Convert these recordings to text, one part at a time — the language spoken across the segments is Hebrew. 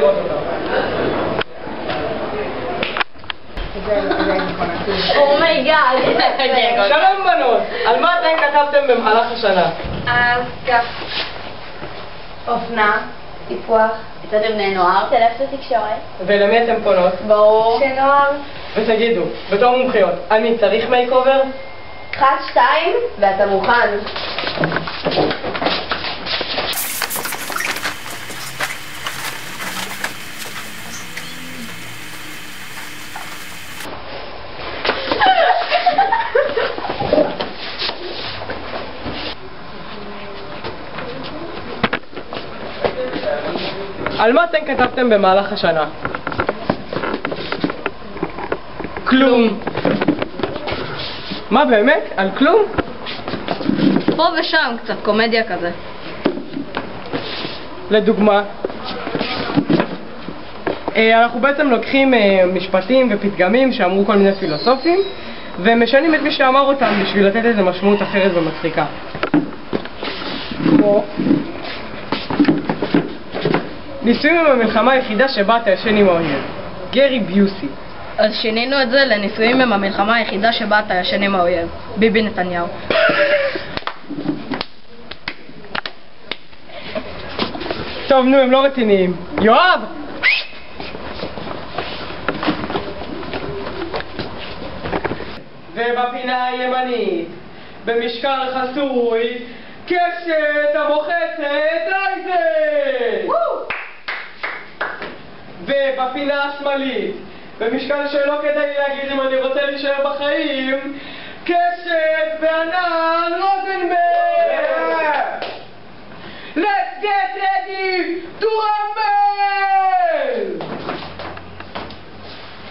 לראות אותם. אומייגאד. שלום בנות, על מה אתן כתבתם במהלך השנה? אז כך. אופנה, טיפוח. יצאתם בני נוער, טלפת תקשורת. ולמי אתן פונות? ברור. שנוער. ותגידו, בתור מומחיות, אני צריך מייק אובר? 1, 2, ואתה מוכן. על מה אתן כתבתם במהלך השנה? כלום. מה באמת? על כלום? פה ושם קצת קומדיה כזה. לדוגמה, אנחנו בעצם לוקחים משפטים ופתגמים שאמרו כל מיני פילוסופים ומשנים את מי שאמר אותם בשביל לתת איזה משמעות אחרת ומצחיקה. כמו ניסויים הם המלחמה היחידה שבה אתה ישן עם האויב. גרי ביוסי. אז שינינו את זה לניסויים הם המלחמה היחידה שבה אתה ישן עם האויב. ביבי נתניהו. טוב, נו, הם לא רציניים. יואב! ובפינה הימנית, במשקל חסוי, קשת המוחצת אייזן! ובפינה השמאלית, במשקל שלא כדאי להגיד אם אני רוצה להישאר בחיים, קשת וענן רוזנברג! Let's get ready to rumble!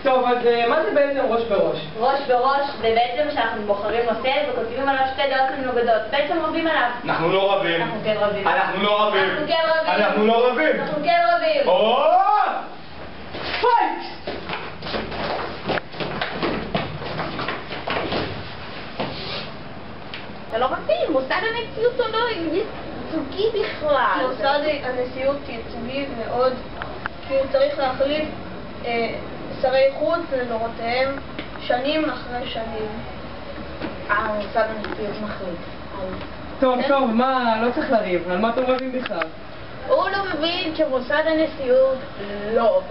טוב, אז מה זה בעצם ראש בראש? ראש בראש זה בעצם שאנחנו בוחרים נושא וכותבים עליו שתי דעות מנוגדות. בעצם רבים עליו. אנחנו לא רבים. אנחנו כן רבים. אנחנו לא רבים. אנחנו כן רבים. אנחנו לא רבים. אנחנו כן רבים. פייט! אתה לא מבין, מוסד הנשיאות הוא לא ייצוגי בכלל. מוסד הנשיאות ייצוגי מאוד, כי הוא צריך להחליף שרי חוץ לדורותיהם שנים אחרי שנים. מוסד הנשיאות מחליט. טוב, טוב, מה? לא צריך לריב. על מה אתם רבים בכלל? הוא לא מבין שמוסד הנשיאות לא עובד.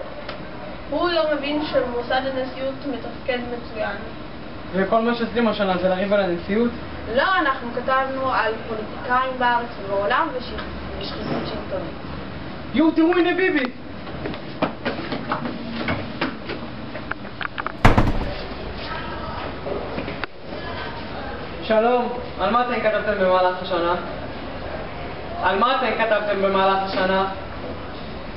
הוא לא מבין שמוסד הנשיאות מתפקד מצוין. וכל מה שעשיתם השנה זה לריב על הנשיאות? לא, אנחנו כתבנו על פוליטיקאים בארץ ובעולם ושחיתות שלטונית. יו, תראו, הנה ביבי! שלום, על מה אתם כתבתם במהלך השנה? על מה אתם כתבתם במהלך השנה?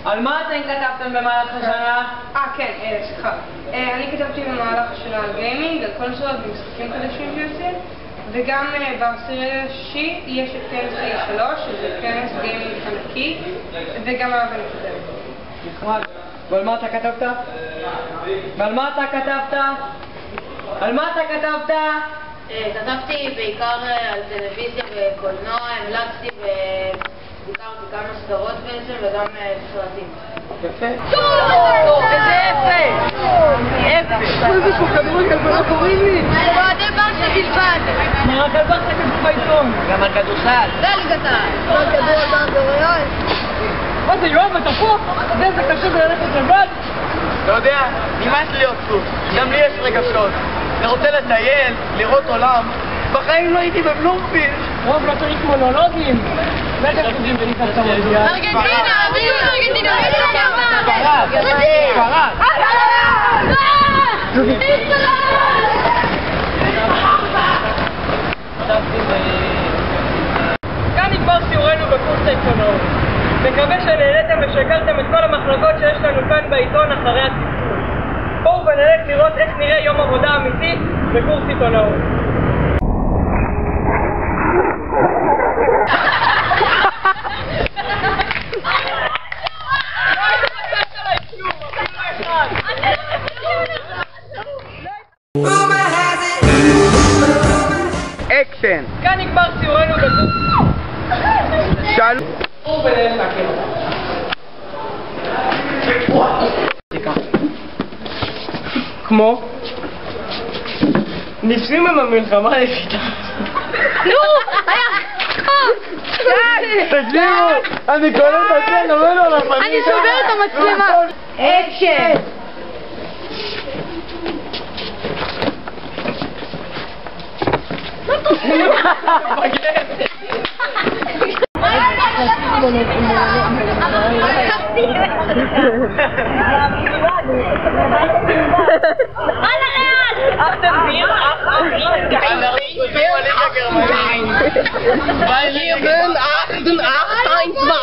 על מה אתם כתבתם במהלך השנה? כן, סליחה. אני כתבתי במהלך השנה על גיימינג, על קונסולות ומשחקים חדשים שיוצאים, וגם ב10.6 יש את כנס A3, שזה כנס גיימינג ענקי, וגם על הבן. נחמד. ועל מה אתה כתבת? ועל מה אתה כתבת? על מה אתה כתבת? כתבתי בעיקר על טלוויזיה וקולנוע, המלצתי בעיקר בכמה סדרות בעצם וגם סרטים. יפה. איזה יפה! יפה! איזה שהוא כדורגל ולא קוראים לי! אוהדי ברסה בלבד! מה רק על ברסה כתוב בעיתון? גם על כדורסל. זה ליגת העל! לא כדורגל. מה זה, יואב, אתה פה? אתה יודע איזה קשה זה ללכת לבד? אתה יודע, נמאס להיות סוף. גם לי יש רגשות. אני רוצה לטייל, לראות עולם. בחיים לא הייתי בבלומפילד. רוב לא צריך מונולוגים. בטח חושבים בניקת המונדיאל. ארגנטינה! אביב ארגנטינה! ספרד! כאן נגמר סיורנו בקורס העיתונאות. מקווה שנהנתם ושהכרתם את כל המחלקות שיש לנו כאן בעיתון אחרי הסיפור. בואו ונלך לראות איך נראה יום עבודה אמיתי בקורס עיתונאות. אקשן. כאן נגמר סיורנו בקורס. שאלו. בואו ונלך להכיר אותם. כמו? ניסים עם המלחמה היחידה. נו! היה! תקשיבו, אני קורא את עצמי, נובלו על הפנים. אני שובר את המצלמה. אקשן!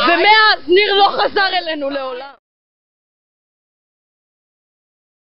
ומאז ניר לא חזר אלינו לעולם.